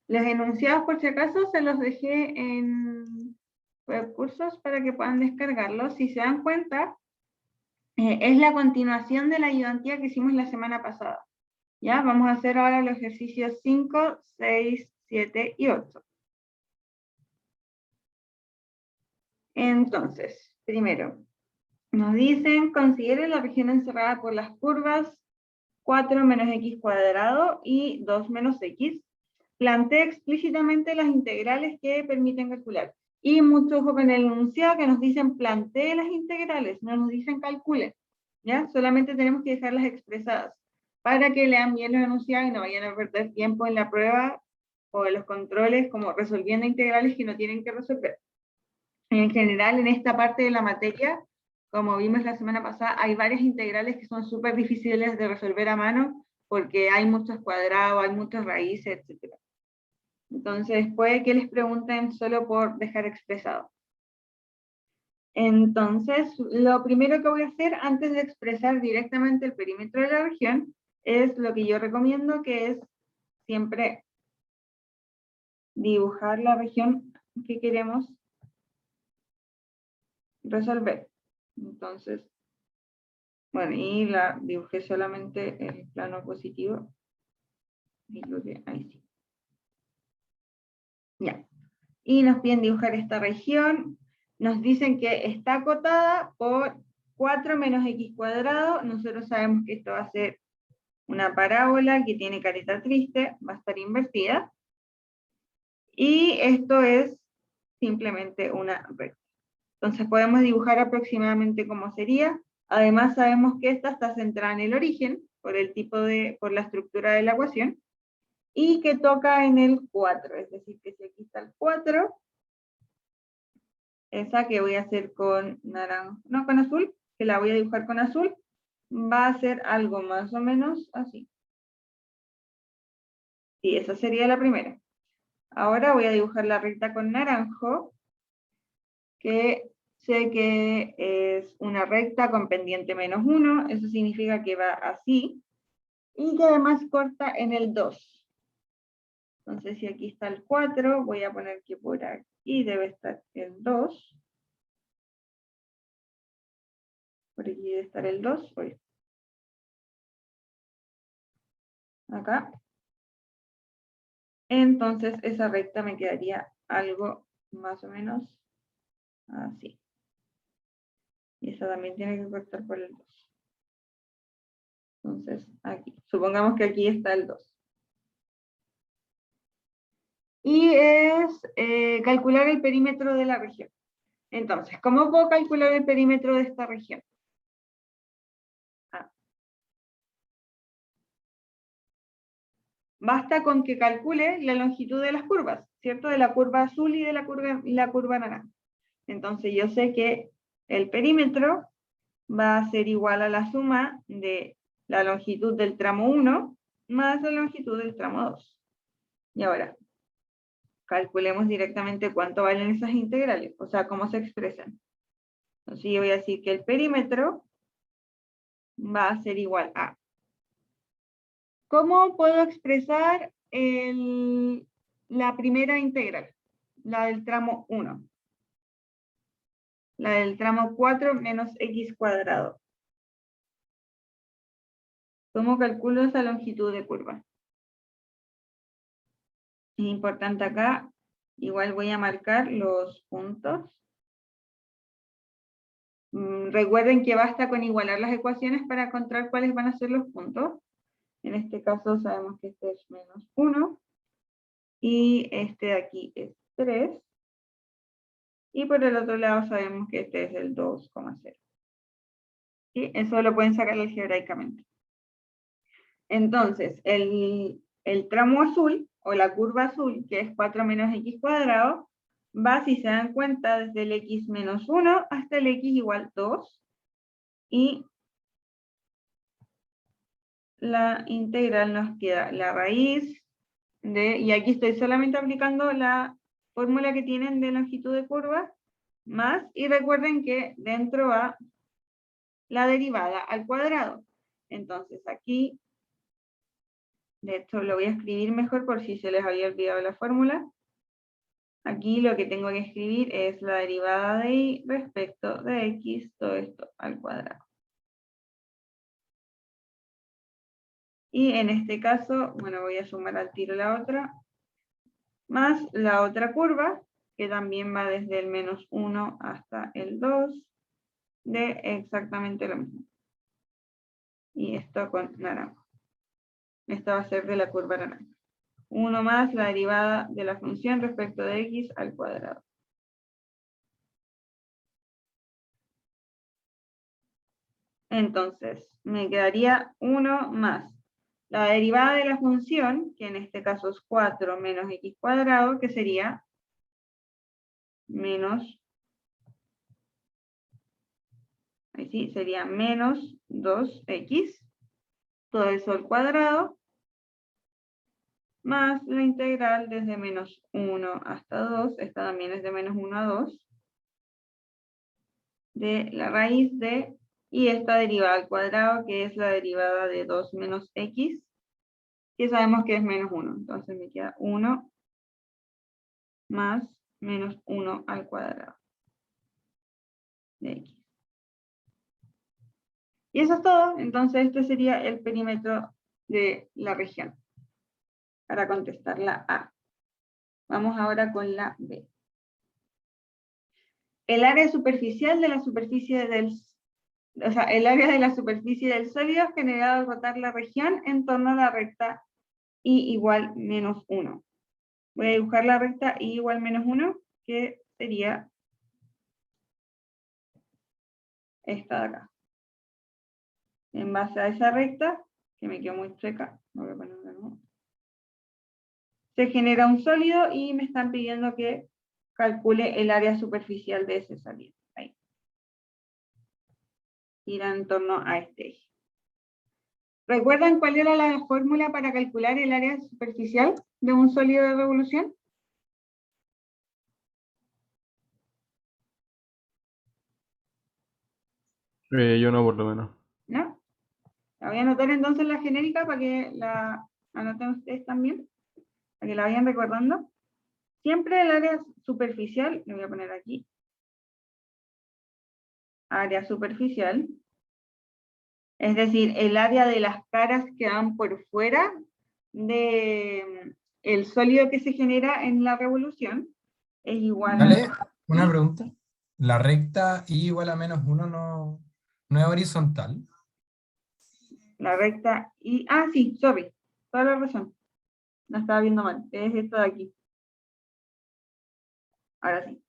Los enunciados, por si acaso, se los dejé en webcursos para que puedan descargarlos. Si se dan cuenta, es la continuación de la ayudantía que hicimos la semana pasada. ¿Ya? Vamos a hacer ahora los ejercicios 5, 6, 7 y 8. Entonces, primero, nos dicen, considere la región encerrada por las curvas 4 menos x cuadrado y 2 menos x. Plantea explícitamente las integrales que permiten calcular. Y mucho ojo con el enunciado que nos dicen plantee las integrales, no nos dicen calcule. ¿Ya? Solamente tenemos que dejarlas expresadas para que lean bien los enunciados y no vayan a perder tiempo en la prueba o en los controles como resolviendo integrales que no tienen que resolver. En general, en esta parte de la materia, como vimos la semana pasada, hay varias integrales que son súper difíciles de resolver a mano porque hay muchos cuadrados, hay muchas raíces, etc. Entonces, puede que les pregunten solo por dejar expresado. Entonces, lo primero que voy a hacer antes de expresar directamente el perímetro de la región es lo que yo recomiendo, que es siempre dibujar la región que queremos resolver. Entonces, bueno, y la dibujé solamente en el plano positivo. Y creo que ahí sí. Ya. Y nos piden dibujar esta región. Nos dicen que está acotada por 4 menos x cuadrado. Nosotros sabemos que esto va a ser una parábola que tiene carita triste, va a estar invertida. Y esto es simplemente una recta. Entonces podemos dibujar aproximadamente cómo sería. Además sabemos que esta está centrada en el origen, por la estructura de la ecuación, y que toca en el 4, es decir, que si aquí está el 4, esa que voy a hacer con naranja, no, con azul, que la voy a dibujar con azul, va a ser algo más o menos así. Y esa sería la primera. Ahora voy a dibujar la recta con naranjo, que sé que es una recta con pendiente menos 1, eso significa que va así, y que además corta en el 2. Entonces, si aquí está el 4, voy a poner que por aquí debe estar el 2. Por aquí debe estar el 2. Acá. Entonces, esa recta me quedaría algo más o menos así. Y esa también tiene que cortar por el 2. Entonces, aquí. Supongamos que aquí está el 2. Y es calcular el perímetro de la región. Entonces, ¿cómo puedo calcular el perímetro de esta región? Basta con que calcule la longitud de las curvas, ¿cierto? De la curva azul y de la curva naranja. Entonces, yo sé que el perímetro va a ser igual a la suma de la longitud del tramo 1 más la longitud del tramo 2. Y ahora, calculemos directamente cuánto valen esas integrales, o sea, cómo se expresan. Entonces yo voy a decir que el perímetro va a ser igual a... ¿Cómo puedo expresar la primera integral? La del tramo 1. La del tramo 4 menos x cuadrado. ¿Cómo calculo esa longitud de curva? Es importante acá, igual voy a marcar los puntos. Recuerden que basta con igualar las ecuaciones para encontrar cuáles van a ser los puntos. En este caso sabemos que este es menos 1, y este de aquí es 3, y por el otro lado sabemos que este es el 2,0. ¿Sí? Eso lo pueden sacar algebraicamente. Entonces, el tramo azul, o la curva azul, que es 4 menos x cuadrado, va, si se dan cuenta, desde el x menos 1 hasta el x igual 2, y la integral nos queda la raíz de, y aquí estoy solamente aplicando la fórmula que tienen de longitud de curva, más, y recuerden que dentro va la derivada al cuadrado. Entonces aquí De hecho, lo voy a escribir mejor por si se les había olvidado la fórmula. Aquí lo que tengo que escribir es la derivada de y respecto de x, todo esto al cuadrado. Y en este caso, bueno, voy a sumar al tiro la otra, más la otra curva, que también va desde el -1 hasta el 2, de exactamente lo mismo. Y esto con naranja. Esta va a ser de la curva naranja. 1 más la derivada de la función respecto de x al cuadrado. Entonces, me quedaría 1 más la derivada de la función, que en este caso es 4 menos x cuadrado, que sería menos, ahí sí, sería menos 2x, todo eso al cuadrado, más la integral desde -1 hasta 2, esta también es de -1 a 2, de la raíz de, y esta derivada al cuadrado, que es la derivada de 2 menos x, que sabemos que es -1, entonces me queda 1 más -1 al cuadrado de x. Y eso es todo, entonces este sería el perímetro de la región, para contestar la A. Vamos ahora con la B. El área superficial de la superficie del, o sea, el área de la superficie del sólido generado al rotar la región en torno a la recta y igual -1. Voy a dibujar la recta y igual -1, que sería esta de acá. En base a esa recta, que me quedó muy seca, lo voy a poner de nuevo, se genera un sólido y me están pidiendo que calcule el área superficial de ese sólido. Ahí. Gira en torno a este eje. ¿Recuerdan cuál era la fórmula para calcular el área superficial de un sólido de revolución? Yo no, por lo menos. ¿No? La voy a anotar entonces la genérica para que la anoten ustedes también, para que la vayan recordando. Siempre el área superficial, le voy a poner aquí, área superficial, es decir, el área de las caras que van por fuera de el sólido que se genera en la revolución, es igual Vale, a una I, pregunta. La recta y igual a -1 no es horizontal. la recta I, sí, sorry, toda la razón, no estaba viendo mal, es esta de aquí. Ahora sí.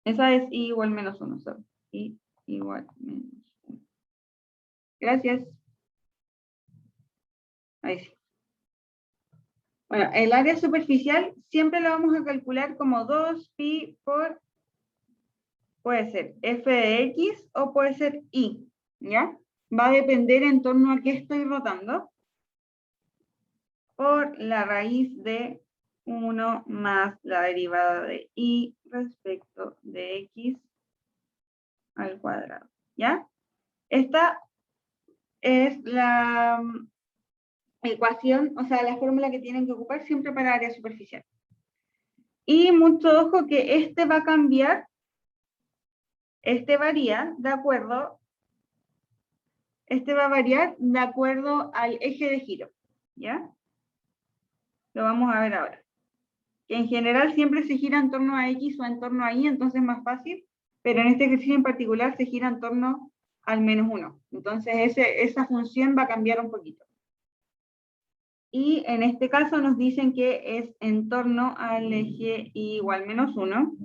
Esa es I igual -1, sorry. I igual -1. Gracias. Ahí sí. Bueno, el área superficial siempre lo vamos a calcular como 2pi por, puede ser f de x o puede ser I, ¿ya? Va a depender en torno a qué estoy rotando, por la raíz de 1 más la derivada de I respecto de x al cuadrado, ¿ya? Esta es la ecuación, o sea, la fórmula que tienen que ocupar siempre para área superficial. Y mucho ojo que este va a cambiar, este varía de acuerdo, este va a variar de acuerdo al eje de giro, ¿ya? Lo vamos a ver ahora. Que en general siempre se gira en torno a X o en torno a Y, entonces es más fácil, pero en este ejercicio en particular se gira en torno al -1. Entonces esa función va a cambiar un poquito. Y en este caso nos dicen que es en torno al eje Y igual -1.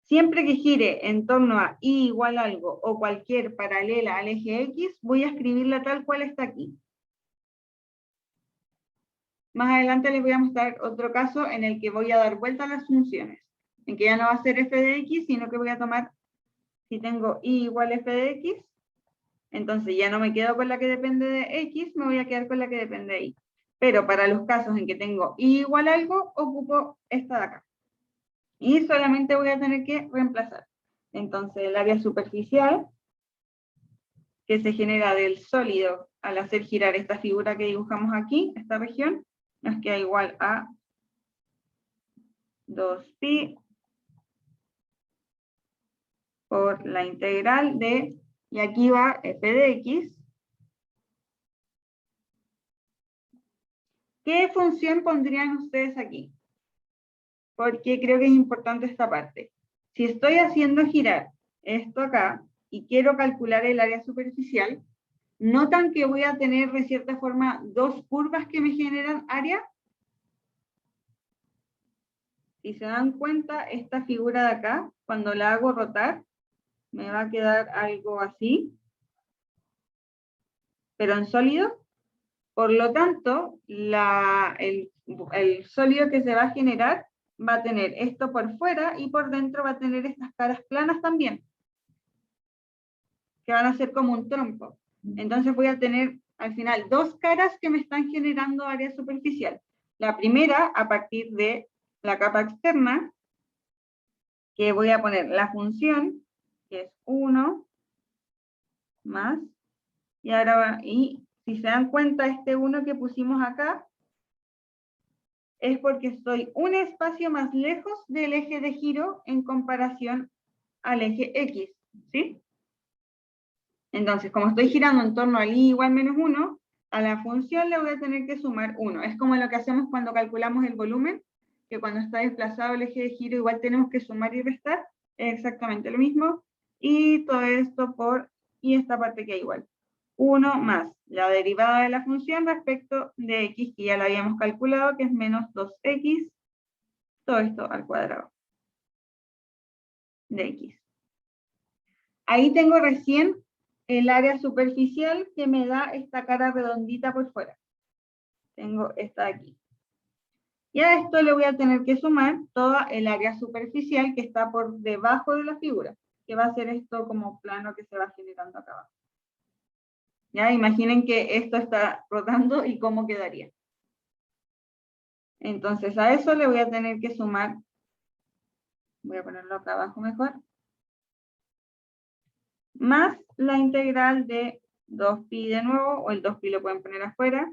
Siempre que gire en torno a Y igual algo o cualquier paralela al eje X, voy a escribirla tal cual está aquí. Más adelante les voy a mostrar otro caso en el que voy a dar vuelta a las funciones, en que ya no va a ser f de x, sino que voy a tomar, si tengo y igual f de x, entonces ya no me quedo con la que depende de x, me voy a quedar con la que depende de y. Pero para los casos en que tengo y igual algo, ocupo esta de acá. Y solamente voy a tener que reemplazar. Entonces el área superficial que se genera del sólido al hacer girar esta figura que dibujamos aquí, esta región, nos queda igual a 2pi por la integral de, y aquí va f de x. ¿Qué función pondrían ustedes aquí? Porque creo que es importante esta parte. Si estoy haciendo girar esto acá y quiero calcular el área superficial, ¿notan que voy a tener de cierta forma dos curvas que me generan área? Si se dan cuenta, esta figura de acá, cuando la hago rotar, me va a quedar algo así, pero en sólido. Por lo tanto, el sólido que se va a generar va a tener esto por fuera y por dentro va a tener estas caras planas también, que van a ser como un trompo. Entonces voy a tener al final dos caras que me están generando área superficial. La primera a partir de la capa externa, que voy a poner la función, que es 1 más, y ahora y si se dan cuenta, este 1 que pusimos acá es porque estoy un espacio más lejos del eje de giro en comparación al eje X, ¿sí? Entonces, como estoy girando en torno al i igual menos 1, a la función le voy a tener que sumar 1. Es como lo que hacemos cuando calculamos el volumen, que cuando está desplazado el eje de giro igual tenemos que sumar y restar, es exactamente lo mismo. Y todo esto por, y esta parte que igual. 1 más la derivada de la función respecto de x, que ya la habíamos calculado, que es menos 2x, todo esto al cuadrado de x. Ahí tengo recién el área superficial que me da esta cara redondita por fuera. Tengo esta de aquí. Y a esto le voy a tener que sumar toda el área superficial que está por debajo de la figura, que va a ser esto como plano que se va generando acá abajo. Ya, imaginen que esto está rotando y cómo quedaría. Entonces a eso le voy a tener que sumar, voy a ponerlo acá abajo mejor, más la integral de 2pi de nuevo, o el 2pi lo pueden poner afuera,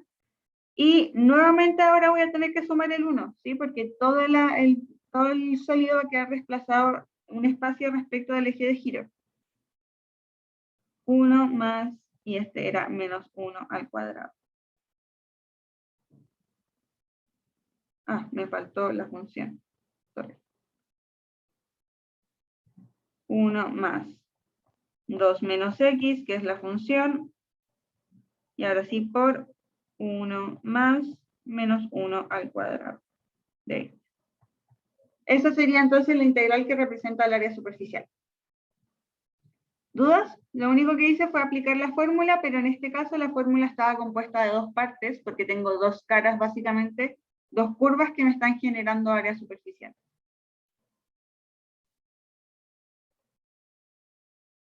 y nuevamente ahora voy a tener que sumar el 1, ¿sí? Porque todo el sólido va a quedar desplazado un espacio respecto del eje de giro. 1 más, y este era menos 1 al cuadrado. Ah, me faltó la función. Sorry. 1 más 2 menos x, que es la función, y ahora sí por 1 más menos 1 al cuadrado de x. Esa sería entonces la integral que representa el área superficial. ¿Dudas? Lo único que hice fue aplicar la fórmula, pero en este caso la fórmula estaba compuesta de dos partes, porque tengo dos caras básicamente, dos curvas que me están generando área superficial.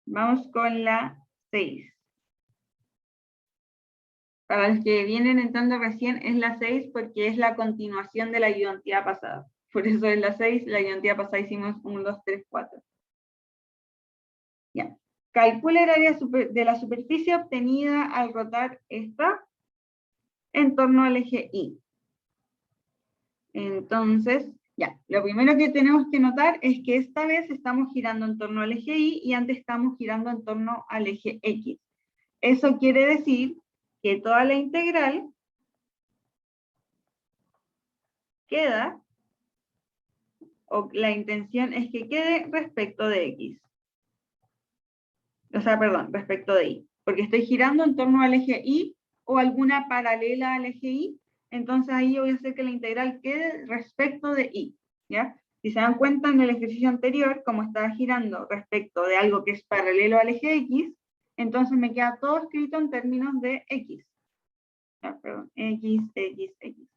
Vamos con la 6. Para los que vienen entrando recién, es la 6 porque es la continuación de la ayudantía pasada. Por eso es la 6, la ayudantía pasada hicimos 1, 2, 3, 4. Ya. Calcula el área de la superficie obtenida al rotar esta en torno al eje Y. Entonces, ya, lo primero que tenemos que notar es que esta vez estamos girando en torno al eje Y y antes estamos girando en torno al eje X. Eso quiere decir que toda la integral queda, o la intención es que quede respecto de X. O sea, perdón, respecto de Y. Porque estoy girando en torno al eje Y o alguna paralela al eje Y, entonces ahí yo voy a hacer que la integral quede respecto de Y, ¿ya? Si se dan cuenta en el ejercicio anterior, como estaba girando respecto de algo que es paralelo al eje X, entonces me queda todo escrito en términos de X. ¿Ya? Perdón, X, X, X.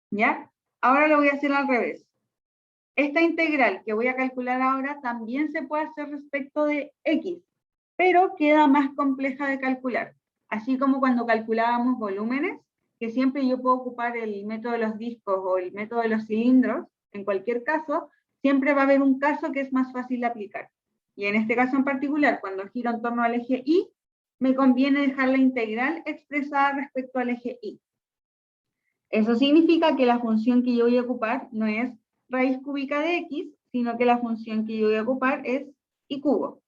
¿Ya? Ahora lo voy a hacer al revés. Esta integral que voy a calcular ahora también se puede hacer respecto de X, pero queda más compleja de calcular. Así como cuando calculábamos volúmenes, que siempre yo puedo ocupar el método de los discos o el método de los cilindros, en cualquier caso, siempre va a haber un caso que es más fácil de aplicar. Y en este caso en particular, cuando giro en torno al eje Y, me conviene dejar la integral expresada respecto al eje y. Eso significa que la función que yo voy a ocupar no es raíz cúbica de x, sino que la función que yo voy a ocupar es y cubo.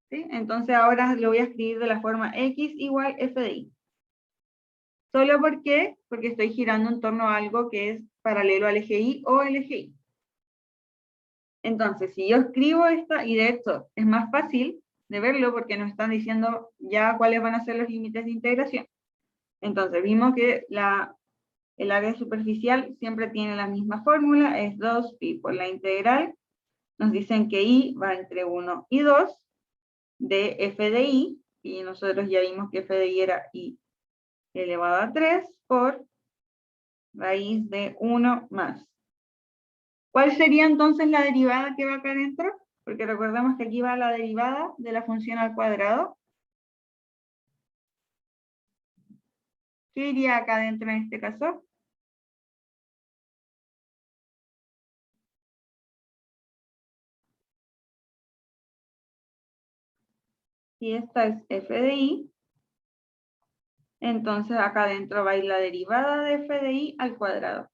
¿Sí? Entonces ahora lo voy a escribir de la forma x igual f de y. ¿Solo por qué? Porque estoy girando en torno a algo que es paralelo al eje y o el eje y. Entonces, si yo escribo esta, y de hecho es más fácil de verlo porque nos están diciendo ya cuáles van a ser los límites de integración. Entonces, vimos que el área superficial siempre tiene la misma fórmula, es 2pi por la integral. Nos dicen que y va entre 1 y 2 de f de y, y nosotros ya vimos que f de y era y elevado a 3 por raíz de 1 más. ¿Cuál sería entonces la derivada que va acá adentro? Porque recordemos que aquí va la derivada de la función al cuadrado. ¿Qué iría acá adentro en este caso? Si esta es f de y, entonces acá adentro va a ir la derivada de f de y al cuadrado.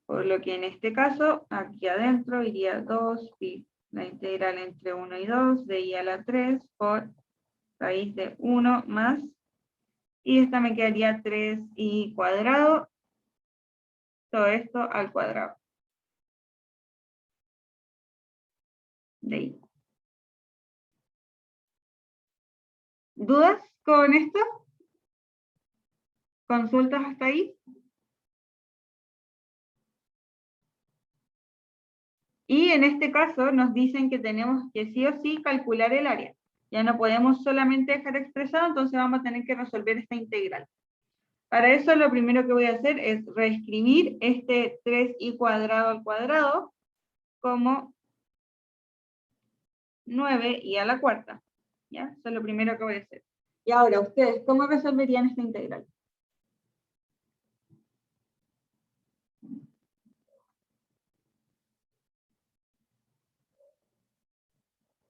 Por lo que en este caso, aquí adentro iría 2pi, la integral entre 1 y 2 de y a la 3 por raíz de 1 más, y esta me quedaría 3i cuadrado, todo esto al cuadrado de y. ¿Dudas con esto? ¿Consultas hasta ahí? Y en este caso nos dicen que tenemos que sí o sí calcular el área. Ya no podemos solamente dejar expresado, entonces vamos a tener que resolver esta integral. Para eso lo primero que voy a hacer es reescribir este 3i cuadrado al cuadrado como 9i a la cuarta. ¿Ya? Eso es lo primero que voy a hacer. Y ahora, ustedes, ¿cómo resolverían esta integral?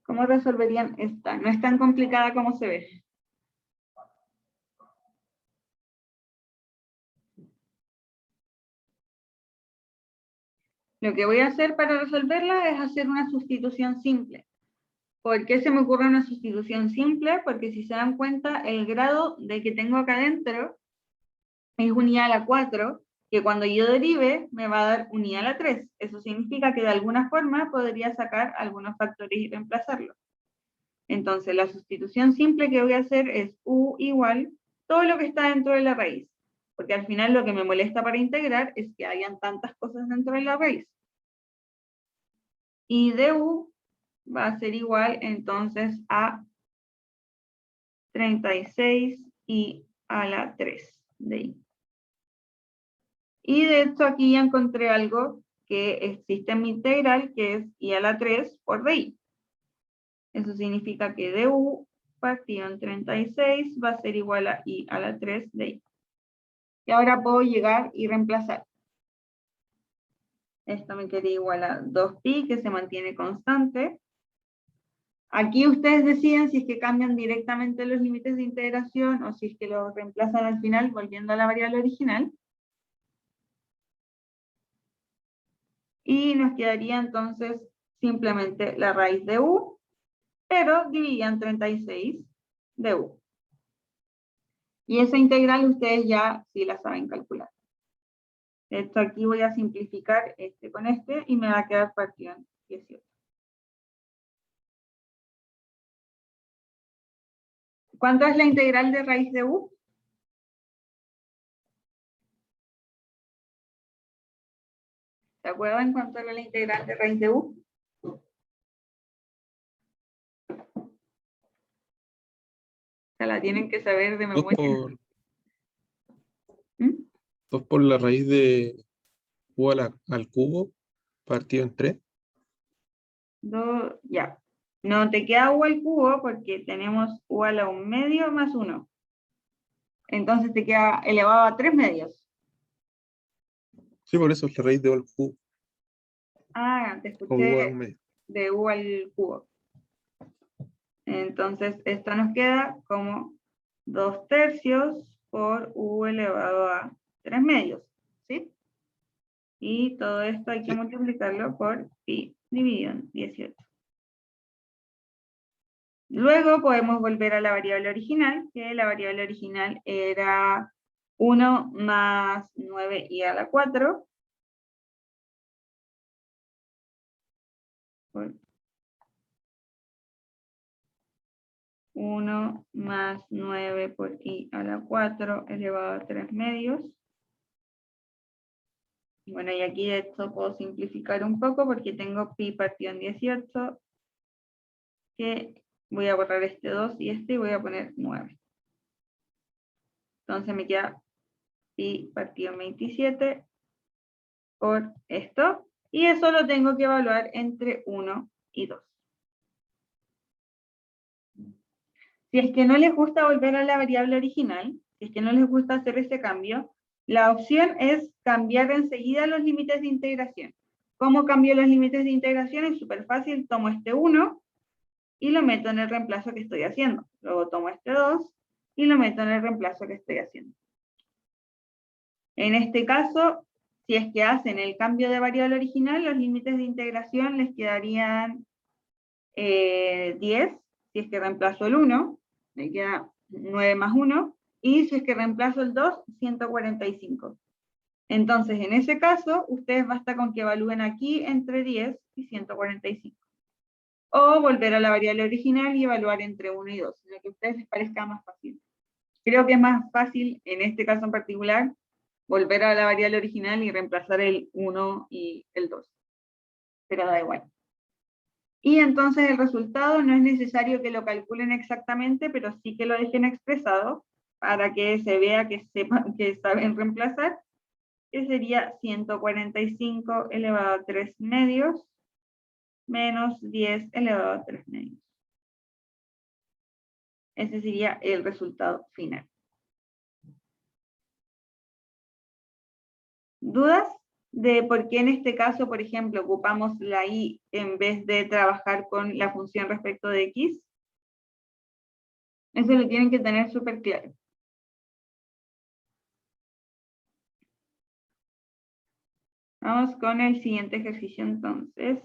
¿Cómo resolverían esta? No es tan complicada como se ve. Lo que voy a hacer para resolverla es hacer una sustitución simple. ¿Por qué se me ocurre una sustitución simple? Porque si se dan cuenta, el grado de que tengo acá adentro es 1i a la 4, que cuando yo derive me va a dar 1i a la 3. Eso significa que de alguna forma podría sacar algunos factores y reemplazarlos. Entonces, la sustitución simple que voy a hacer es u igual todo lo que está dentro de la raíz. Porque al final lo que me molesta para integrar es que hayan tantas cosas dentro de la raíz. Y de u va a ser igual entonces a 36i a la 3 de i. Y de hecho aquí ya encontré algo que existe en mi integral, que es i a la 3 por di. Eso significa que du partido en 36 va a ser igual a i a la 3 de i. Y ahora puedo llegar y reemplazar. Esto me queda igual a 2pi, que se mantiene constante. Aquí ustedes deciden si es que cambian directamente los límites de integración o si es que lo reemplazan al final volviendo a la variable original. Y nos quedaría entonces simplemente la raíz de u, pero dividida en 36 de u. Y esa integral ustedes ya sí la saben calcular. Esto aquí voy a simplificar este con este y me va a quedar partido en 18. ¿Cuánto es la integral de raíz de u? ¿Se acuerdan cuánto era la integral de raíz de u? Se la tienen que saber de memoria. 2 por la raíz de u al cubo partido en 3. Ya. No te queda u al cubo porque tenemos u a la 1 medio más 1. Entonces te queda elevado a 3 medios. Sí, por eso es la raíz de u al cubo. Ah, te O u a escuché 1 medio. de u al cubo. Entonces, esto nos queda como 2/3 por u elevado a 3/2, ¿sí? Y todo esto hay que multiplicarlo por pi dividido en 18. Luego podemos volver a la variable original, que la variable original era 1 más 9i a la 4. Por 1 más 9 por i a la 4 elevado a 3/2. Bueno, y aquí de esto puedo simplificar un poco porque tengo pi partido en 18, que voy a borrar este 2 y este y voy a poner 9. Entonces me queda pi partido en 27 por esto, y eso lo tengo que evaluar entre 1 y 2. Si es que no les gusta volver a la variable original, si es que no les gusta hacer este cambio, la opción es cambiar enseguida los límites de integración. ¿Cómo cambio los límites de integración? Es súper fácil, tomo este 1 y lo meto en el reemplazo que estoy haciendo. Luego tomo este 2 y lo meto en el reemplazo que estoy haciendo. En este caso, si es que hacen el cambio de variable original, los límites de integración les quedarían 10, si es que reemplazo el 1, me queda 9 más 1, y si es que reemplazo el 2, 145. Entonces, en ese caso, ustedes basta con que evalúen aquí entre 10 y 145. O volver a la variable original y evaluar entre 1 y 2, lo que a ustedes les parezca más fácil. Creo que es más fácil, en este caso en particular, volver a la variable original y reemplazar el 1 y el 2. Pero da igual. Y entonces el resultado no es necesario que lo calculen exactamente, pero sí que lo dejen expresado para que se vea que sepan que saben reemplazar, que sería 145 elevado a 3/2 menos 10 elevado a 3/2. Ese sería el resultado final. ¿Dudas de por qué en este caso, por ejemplo, ocupamos la y en vez de trabajar con la función respecto de x? Eso lo tienen que tener súper claro. Vamos con el siguiente ejercicio entonces.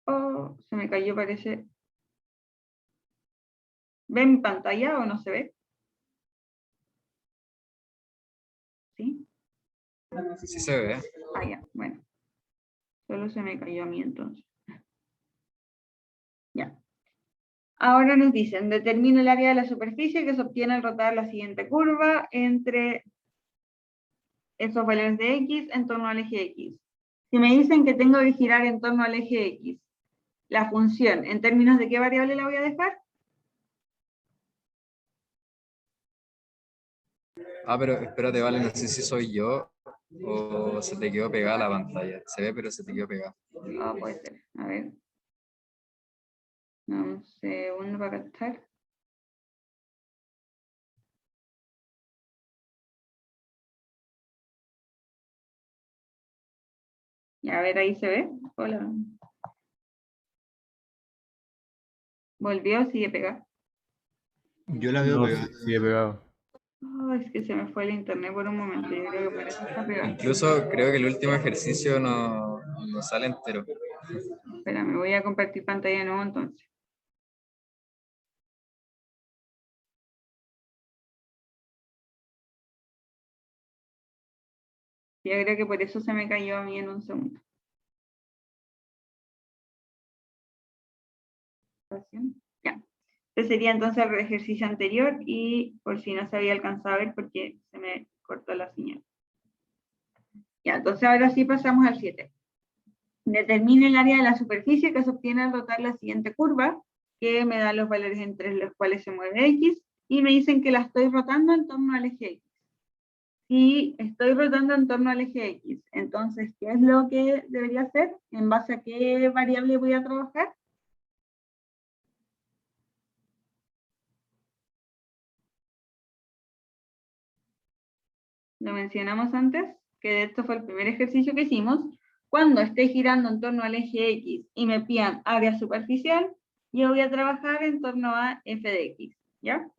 Oh, se me cayó, parece. ¿Ven mi pantalla o no se ve? ¿Sí? Sí se ve. Ah, ya, bueno. Solo se me cayó a mí entonces. Ya. Ahora nos dicen, determina el área de la superficie que se obtiene al rotar la siguiente curva entre esos valores de x en torno al eje x. Si me dicen que tengo que girar en torno al eje x, la función, ¿en términos de qué variable la voy a dejar? Ah, pero espérate, vale, no sé si soy yo o se te quedó pegada la pantalla. Se ve, pero se te quedó pegada. Ah, puede ser. A ver. Un segundo para captar. Y a ver, ahí se ve. Hola. Volvió, sigue pegado. Yo la veo No, pegada. sigue pegado. Oh, es que se me fue el internet por un momento. Yo creo que por eso está pegado. Incluso creo que el último ejercicio no sale entero. Espera, me voy a compartir pantalla de nuevo entonces. Yo creo que por eso se me cayó a mí en un segundo. Ya. Este sería entonces el ejercicio anterior y por si no se había alcanzado a ver porque se me cortó la señal. Ya, entonces ahora sí pasamos al 7. Determine el área de la superficie que se obtiene al rotar la siguiente curva, que me da los valores entre los cuales se mueve x, y me dicen que la estoy rotando en torno al eje x. Si estoy rotando en torno al eje x, entonces, ¿qué es lo que debería hacer? ¿En base a qué variable voy a trabajar? Lo mencionamos antes, que esto fue el primer ejercicio que hicimos. Cuando esté girando en torno al eje X y me pidan área superficial, yo voy a trabajar en torno a f de x, ¿ya?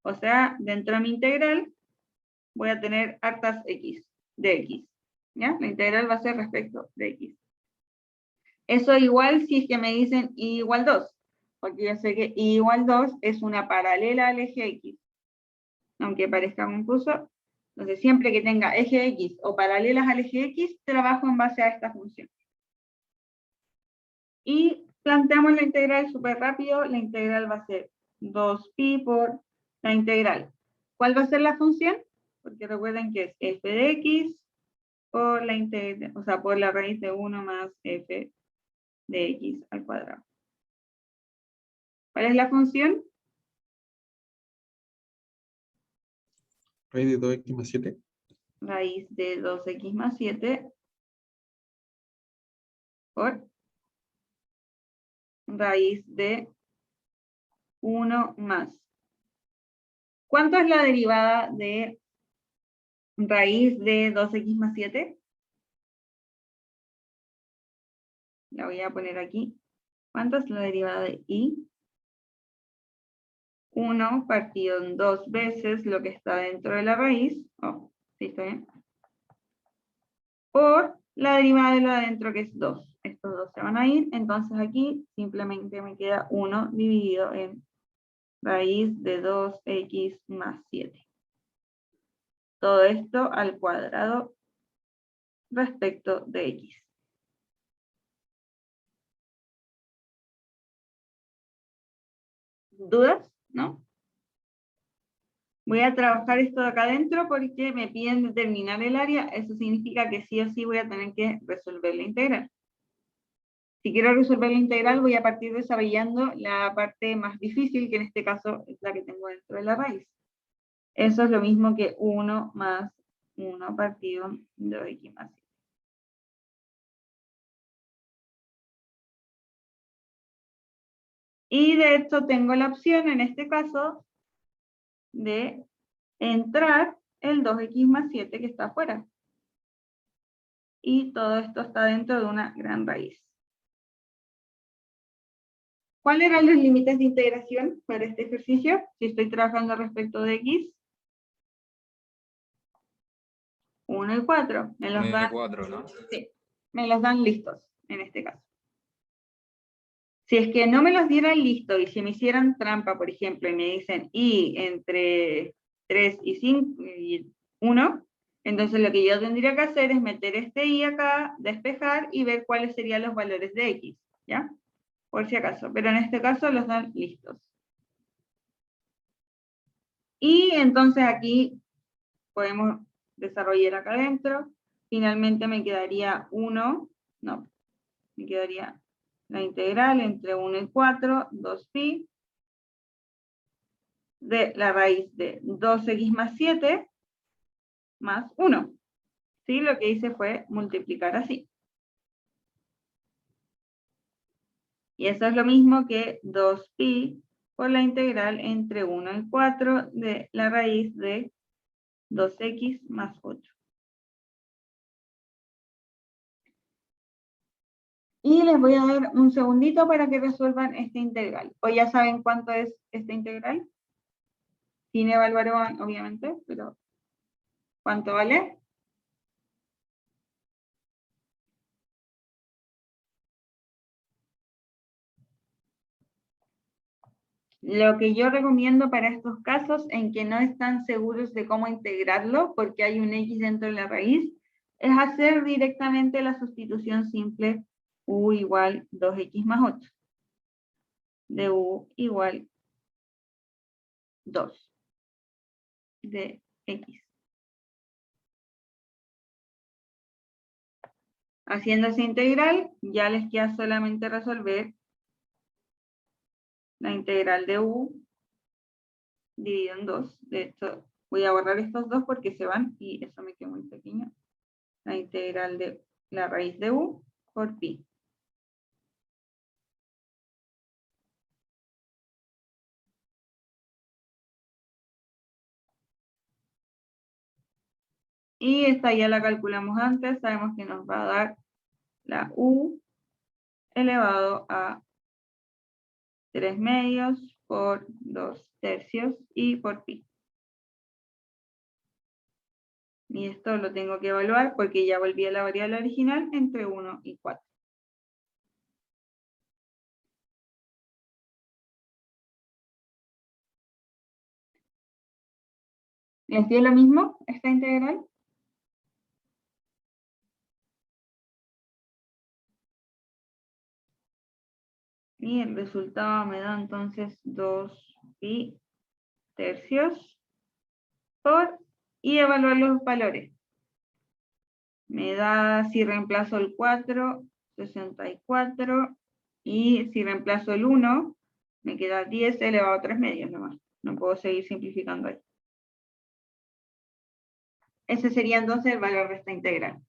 O sea, dentro de mi integral voy a tener hartas x, de x, ¿ya? La integral va a ser respecto de x. Eso igual si es que me dicen y igual 2, porque yo sé que y igual 2 es una paralela al eje X, aunque parezca confuso. Entonces, siempre que tenga eje X o paralelas al eje X, trabajo en base a esta función. Y planteamos la integral súper rápido. La integral va a ser 2pi por la integral. ¿Cuál va a ser la función? Porque recuerden que es f de x por la integral, o sea, por la raíz de 1 más f de x al cuadrado. ¿Cuál es la función? Raíz de 2x más 7. Raíz de 2x más 7 por raíz de 1 más. ¿Cuánto es la derivada de raíz de 2x más 7? La voy a poner aquí. ¿Cuánto es la derivada de y? 1 partido en 2 veces lo que está dentro de la raíz. Oh, sí, está bien. Por la derivada de lo de adentro, que es 2. Estos dos se van a ir, entonces aquí simplemente me queda 1 dividido en raíz de 2x más 7. Todo esto al cuadrado respecto de x. ¿Dudas? ¿No? Voy a trabajar esto de acá adentro porque me piden determinar el área. Eso significa que sí o sí voy a tener que resolver la integral. Si quiero resolver la integral, voy a partir desarrollando la parte más difícil, que en este caso es la que tengo dentro de la raíz. Eso es lo mismo que 1 más 1 partido 2x más 7. Y de hecho tengo la opción, en este caso, de entrar el 2x más 7 que está afuera. Y todo esto está dentro de una gran raíz. ¿Cuáles eran los límites de integración para este ejercicio? Si estoy trabajando respecto de x. 1 y 4. Me los dan, 4, ¿no? sí, me los dan listos, en este caso. Si es que no me los dieran listos y si me hicieran trampa, por ejemplo, y me dicen y entre 3 y 5 y 1, entonces lo que yo tendría que hacer es meter este y acá, despejar y ver cuáles serían los valores de x, ¿ya? Por si acaso, pero en este caso los dan listos. Y entonces aquí podemos desarrollar acá adentro. Finalmente me quedaría 1, no, me quedaría la integral entre 1 y 4, 2pi, de la raíz de 2x más 7 más 1. ¿Sí? Lo que hice fue multiplicar así. Y eso es lo mismo que 2pi por la integral entre 1 y 4 de la raíz de 2x más 8. Y les voy a dar un segundito para que resuelvan esta integral. ¿O ya saben cuánto es esta integral? Sin evaluar, obviamente, pero ¿cuánto vale? Lo que yo recomiendo para estos casos en que no están seguros de cómo integrarlo, porque hay un x dentro de la raíz, es hacer directamente la sustitución simple u igual 2x más 8. De u igual 2 de x. Haciendo esa integral, ya les queda solamente resolver la integral de u dividido en 2. De hecho, voy a borrar estos dos porque se van y eso me queda muy pequeño. La integral de la raíz de u por pi. Y esta ya la calculamos antes, sabemos que nos va a dar la U elevado a 3/2 por 2/3 y por pi. Y esto lo tengo que evaluar porque ya volví a la variable original entre 1 y 4. ¿Les dio lo mismo esta integral? Y el resultado me da entonces 2pi tercios por, y evaluar los valores. Me da, si reemplazo el 4, 64, y si reemplazo el 1, me queda 10 elevado a 3/2 nomás. No puedo seguir simplificando ahí. Ese sería entonces el valor de esta integral.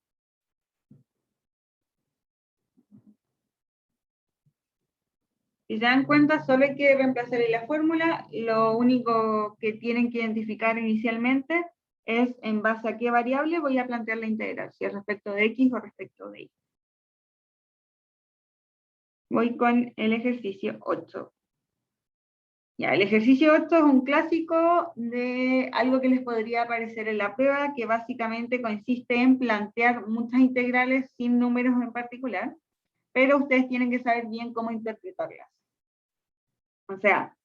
Si se dan cuenta, solo hay que reemplazar en la fórmula. Lo único que tienen que identificar inicialmente es en base a qué variable voy a plantear la integral, si es respecto de x o respecto de y. Voy con el ejercicio 8. Ya, el ejercicio 8 es un clásico de algo que les podría aparecer en la prueba, que básicamente consiste en plantear muchas integrales sin números en particular, pero ustedes tienen que saber bien cómo interpretarlas. O sea,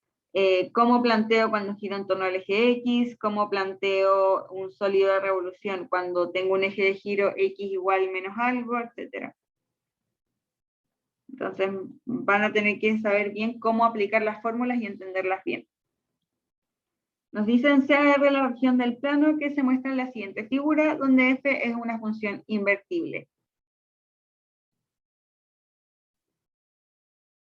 cómo planteo cuando giro en torno al eje X, cómo planteo un sólido de revolución cuando tengo un eje de giro X igual menos algo, etc. Entonces van a tener que saber bien cómo aplicar las fórmulas y entenderlas bien. Nos dicen CR la región del plano que se muestra en la siguiente figura, donde f es una función invertible.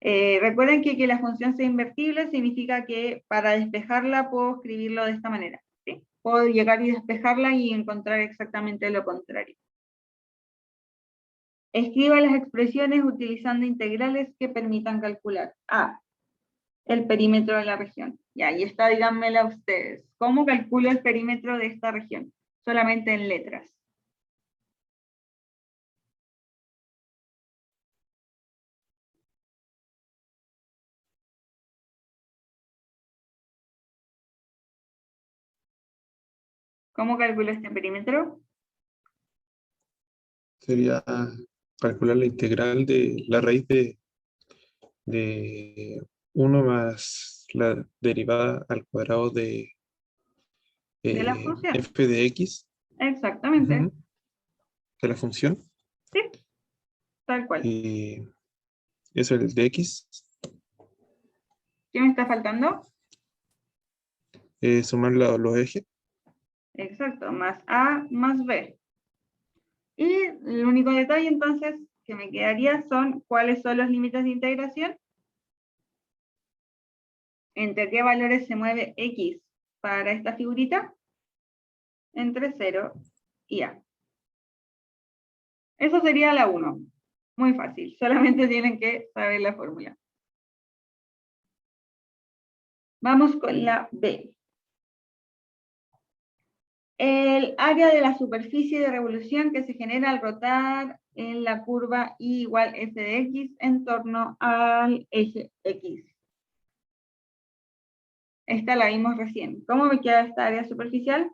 Recuerden que la función sea invertible significa que para despejarla puedo escribirlo de esta manera, ¿sí? Puedo llegar y despejarla y encontrar exactamente lo contrario. Escriba las expresiones utilizando integrales que permitan calcular. A, el perímetro de la región. Ya, ahí está, díganmela ustedes. ¿Cómo calculo el perímetro de esta región? Solamente en letras. ¿Cómo calculo este perímetro? Sería calcular la integral de la raíz de 1 más la derivada al cuadrado de De la función. f de x, Exactamente. ujú, de la función, Sí, tal cual. y eso es el de x, ¿Qué me está faltando? sumar los ejes, Exacto, más A más B. Y el único detalle entonces que me quedaría son cuáles son los límites de integración. ¿Entre qué valores se mueve x para esta figurita? Entre 0 y A. Eso sería la 1. Muy fácil, solamente tienen que saber la fórmula. Vamos con la B. El área de la superficie de revolución que se genera al rotar en la curva I igual f de x en torno al eje x. Esta la vimos recién. ¿Cómo me queda esta área superficial?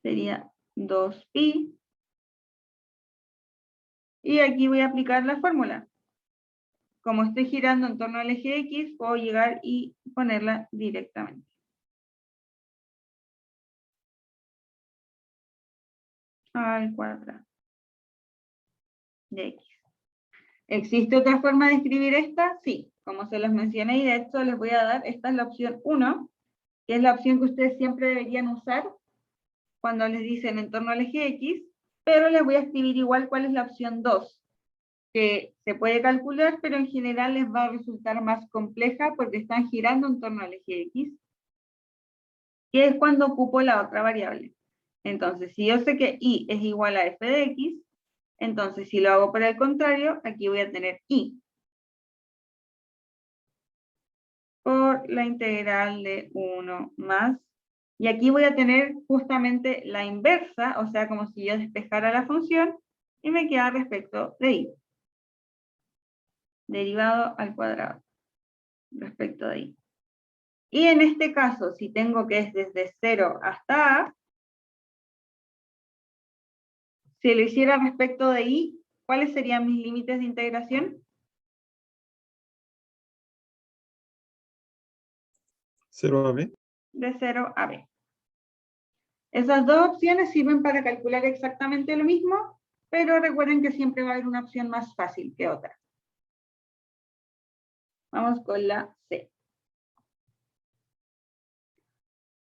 Sería 2pi. Y aquí voy a aplicar la fórmula. Como estoy girando en torno al eje X, puedo llegar y ponerla directamente. Al cuadrado de X. ¿Existe otra forma de escribir esta? Sí, como se los mencioné y de hecho les voy a dar, esta es la opción 1, que es la opción que ustedes siempre deberían usar cuando les dicen en torno al eje X, pero les voy a escribir igual cuál es la opción 2, que se puede calcular, pero en general les va a resultar más compleja porque están girando en torno al eje X, que es cuando ocupo la otra variable. Entonces, si yo sé que y es igual a f de x, entonces si lo hago por el contrario, aquí voy a tener y. por la integral de 1 más, y aquí voy a tener justamente la inversa, o sea, como si yo despejara la función, y me queda respecto de y. Derivado al cuadrado, respecto de y. Y en este caso, si tengo que es desde 0 hasta a, si lo hiciera respecto de y, ¿cuáles serían mis límites de integración? 0 a b. De 0 a b. Esas dos opciones sirven para calcular exactamente lo mismo, pero recuerden que siempre va a haber una opción más fácil que otra. Vamos con la C.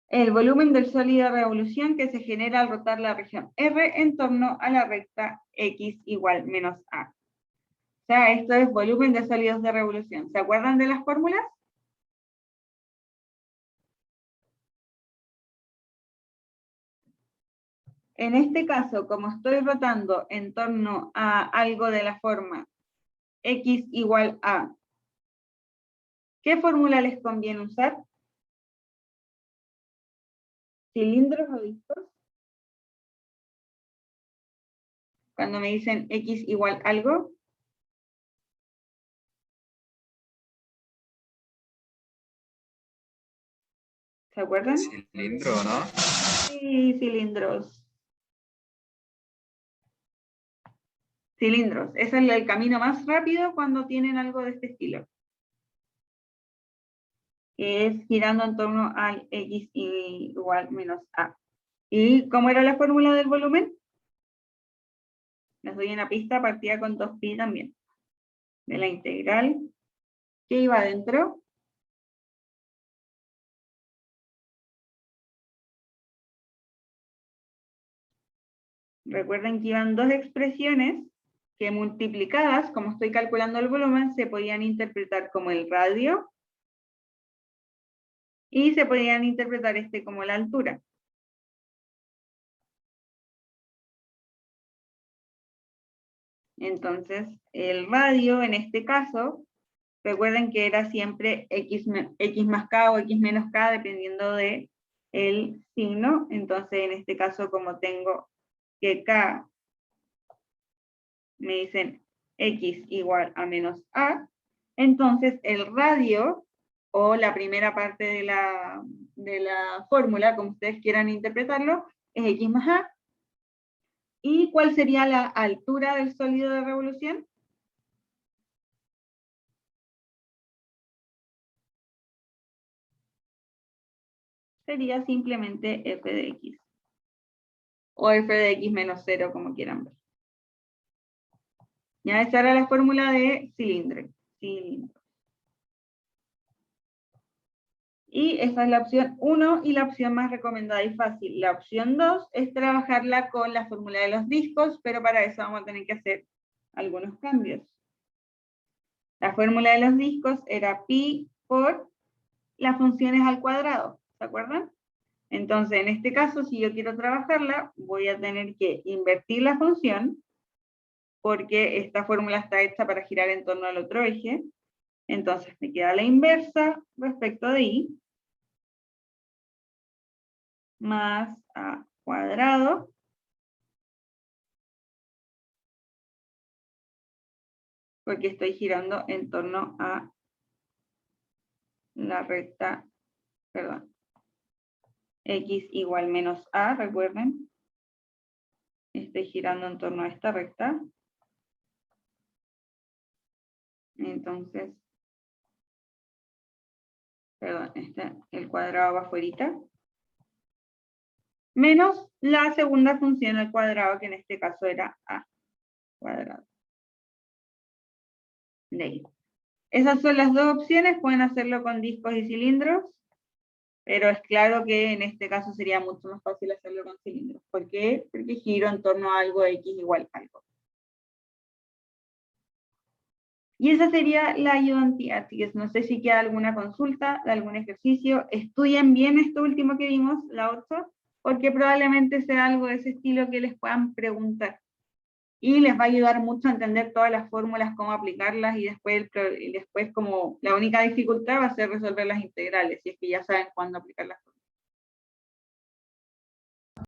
El volumen del sólido de revolución que se genera al rotar la región R en torno a la recta X igual menos A. O sea, esto es volumen de sólidos de revolución. ¿Se acuerdan de las fórmulas? En este caso, como estoy rotando en torno a algo de la forma X igual A, ¿qué fórmula les conviene usar? ¿Cilindros o discos? Cuando me dicen X igual algo. ¿Se acuerdan? Cilindro, ¿no? Sí, cilindros. Cilindros. Ese es el camino más rápido cuando tienen algo de este estilo. Que es girando en torno al X igual menos A. ¿Y cómo era la fórmula del volumen? Les doy una pista, partida con 2pi también. De la integral que iba adentro. Recuerden que iban dos expresiones que multiplicadas, como estoy calculando el volumen, se podían interpretar como el radio y se podían interpretar como la altura. Entonces, el radio en este caso, recuerden que era siempre x más k o x menos k, dependiendo de el signo. Entonces, en este caso, como tengo que k, me dicen x igual a menos a, entonces el radio, o la primera parte de la fórmula, como ustedes quieran interpretarlo, es x más a. ¿Y cuál sería la altura del sólido de revolución? Sería simplemente f de x. O f de x menos 0, como quieran ver. Ya, esa era la fórmula de cilindro. Y esa es la opción 1 y la opción más recomendada y fácil. La opción 2 es trabajarla con la fórmula de los discos, pero para eso vamos a tener que hacer algunos cambios. La fórmula de los discos era pi por las funciones al cuadrado, ¿se acuerdan? Entonces, en este caso, si yo quiero trabajarla, voy a tener que invertir la función, porque esta fórmula está hecha para girar en torno al otro eje. Entonces, me queda la inversa respecto de y, más a cuadrado, porque estoy girando en torno a la recta, perdón, x igual menos a, recuerden. Estoy girando en torno a esta recta. Entonces, perdón, el cuadrado va afuera. Menos la segunda función al cuadrado, que en este caso era a cuadrado. De ahí. Esas son las dos opciones, pueden hacerlo con discos y cilindros, pero es claro que en este caso sería mucho más fácil hacerlo con cilindros. ¿Por qué? Porque giro en torno a algo x igual a algo. Y esa sería la ayudantía, así que no sé si queda alguna consulta de algún ejercicio. Estudien bien esto último que vimos, la 8, porque probablemente sea algo de ese estilo que les puedan preguntar. y les va a ayudar mucho a entender todas las fórmulas, cómo aplicarlas, y después como la única dificultad va a ser resolver las integrales, si es que ya saben cuándo aplicar las fórmulas.